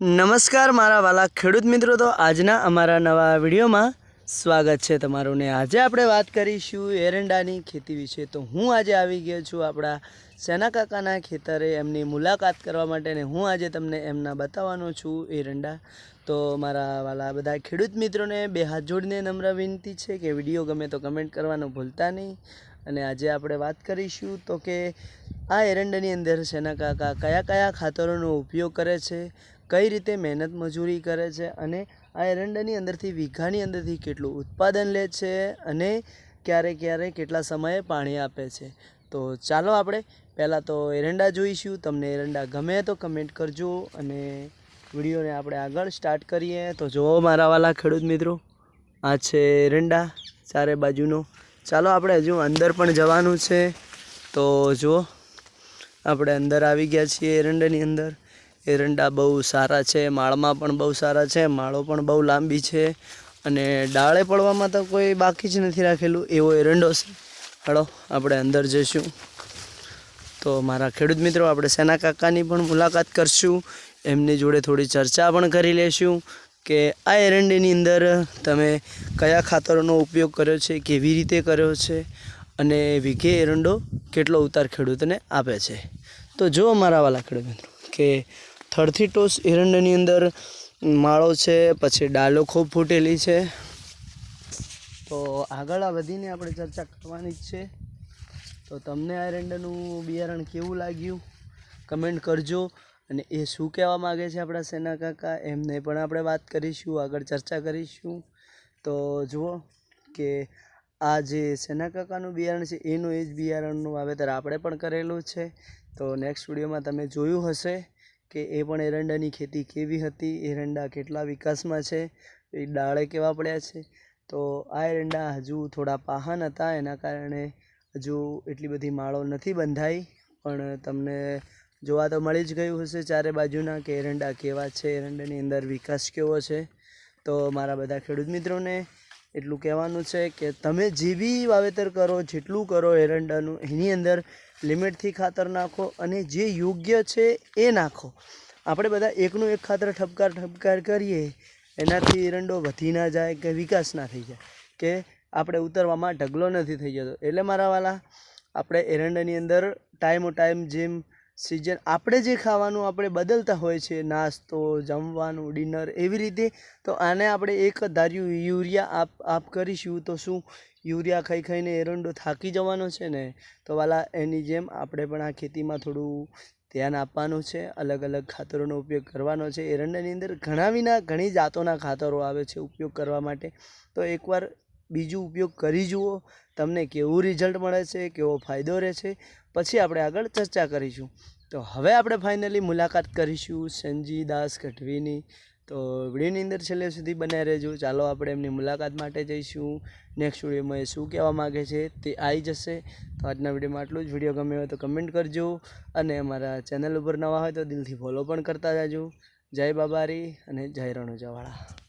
નમસ્કાર મારા વાલા ખેડૂત મિત્રો, તો આજના અમારા નવા વિડીયોમાં સ્વાગત છે તમારું ને આજે આપણે વાત કરીશું એરંડાની ખેતી વિશે। તો હું આજે આવી ગયો છું આપણા સેના કાકાના ખેતરે એમની મુલાકાત કરવા માટે ને હું આજે તમને એમના બતાવવાનો છું એરંડા। તો મારા વાલા બધા ખેડૂત મિત્રોને બે હાથ જોડીને નમ્ર વિનંતી છે કે વિડીયો ગમે તો કમેન્ટ કરવાનું ભૂલતા નહીં। અને આજે આપણે વાત કરીશું તો કે આ એરંડાની અંદર સેના કાકા કયા કયા ખાતરોનો ઉપયોગ કરે છે, કઈ રીતે મહેનત મજૂરી કરે છે અને આ એરંડાની અંદરથી વીઘાની અંદરથી કેટલું ઉત્પાદન લે છે અને ક્યારે ક્યારે કેટલા સમયે પાણી આપે છે। તો ચાલો આપણે પહેલાં તો એરંડા જોઈશું। તમને એરંડા ગમે તો કમેન્ટ કરજો અને વિડીયોને આપણે આગળ સ્ટાર્ટ કરીએ। તો જુઓ મારા વાલા ખેડૂત મિત્રો, આ છે એરંડા ચારે બાજુનો। ચાલો આપણે હજુ અંદર પણ જવાનું છે। તો જુઓ આપણે અંદર આવી ગયા છીએ એરંડાની અંદર। એરંડા બહુ સારા છે, માળમાં પણ બહુ સારા છે, માળો પણ બહુ લાંબી છે અને ડાળે પડવામાં તો કોઈ બાકી જ નથી રાખેલું એવો એરંડો છે। હળો આપણે અંદર જઈશું। તો મારા ખેડૂત મિત્રો, આપણે સેના કાકાની પણ મુલાકાત કરશું, એમની જોડે થોડી ચર્ચા પણ કરી લેશું કે આ એરંડીની અંદર તમે કયા ખાતરોનો ઉપયોગ કર્યો છે, કેવી રીતે કર્યો છે અને વીઘે એરંડો કેટલો ઉતાર ખેડૂતને આપે છે। તો જો મારા વાલા ખેડૂત મિત્રો કે થડથી ટોસ એરંડાની અંદર માળો છે, પછી ડાલો ખૂબ ફૂટેલી છે। તો આગળ વધીને આપણે ચર્ચા કરવાની જ છે। તો તમને આ એરંડાનું બિયારણ કેવું લાગ્યું કમેન્ટ કરજો અને એ શું કહેવા માગે છે આપણા સેના કાકા એમને પણ આપણે વાત કરીશું, આગળ ચર્ચા કરીશું। તો જુઓ કે આ જે સેના કાકાનું બિયારણ છે એનું એ જ બિયારણનું વાવેતર આપણે પણ કરેલું છે। તો નેક્સ્ટ વિડીયોમાં તમે જોયું હશે કે એ પણ એરંડાની ખેતી કેવી હતી, એરંડા કેટલા વિકાસમાં છે, એ ડાળે કેવા પડ્યા છે। તો આ એરંડા હજુ થોડા પાહન હતા, એના કારણે હજુ એટલી બધી માળો નથી બંધાઈ, પણ તમને જોવા તો મળી જ ગયું હશે ચારે બાજુના કે એરંડા કેવા છે, એરંડાની અંદર વિકાસ કેવો છે। તો મારા બધા ખેડૂત મિત્રોને એટલું કહેવાનું છે કે તમે જે બી વાવેતર કરો, જેટલું કરો એરંડાનું, એની અંદર લિમિટથી ખાતર નાખો અને જે યોગ્ય છે એ નાખો। આપણે બધા એકનું એક ખાતર ઠપકાર કરીએ એનાથી એરંડો વધી ના જાય કે વિકાસ ના થઈ જાય કે આપણે ઉતરવામાં ઢગલો નથી થઈ જતો। એટલે મારા વાલા આપણે એરંડાની અંદર ટાઈમ જેમ સિઝન આપણે જે ખાવાનું આપણે બદલતા હોય છે, નાસ્તો, જમવાનું, ડિનર, એવી રીતે તો આને આપણે એક ધાર્યું યુરિયા આપ કરીશું તો શું યુરિયા ખાઈને એરંડો થાકી જવાનો છે ને। તો વાલા એની જેમ આપણે પણ આ ખેતીમાં થોડું ધ્યાન આપવાનું છે, અલગ અલગ ખાતરોનો ઉપયોગ કરવાનો છે। એરંડાની અંદર ઘણી જાતોના ખાતરો આવે છે ઉપયોગ કરવા માટે। તો એકવાર બીજું ઉપયોગ કરી જુઓ, તમને કેવું રિઝલ્ટ મળે છે, કેવો ફાયદો રહે છે, પછી આપણે આગળ ચર્ચા કરીશું। તો હવે આપણે ફાઇનલી મુલાકાત કરીશું સંજી દાસ ગઢવીની। તો વિડીયોની અંદર છેલ્લે સુધી બનાવી રહેજો। ચાલો આપણે એમની મુલાકાત માટે જઈશું। નેક્સ્ટ વિડીયોમાં એ શું કહેવા માગે છે તે આવી જશે। તો આજના વિડીયોમાં આટલું જ। વિડીયો ગમે હોય તો કમેન્ટ કરજો અને અમારા ચેનલ ઉપર નવા હોય તો દિલથી ફોલો પણ કરતા જાજો। જય બાબારી અને જય રણુજાવાળા।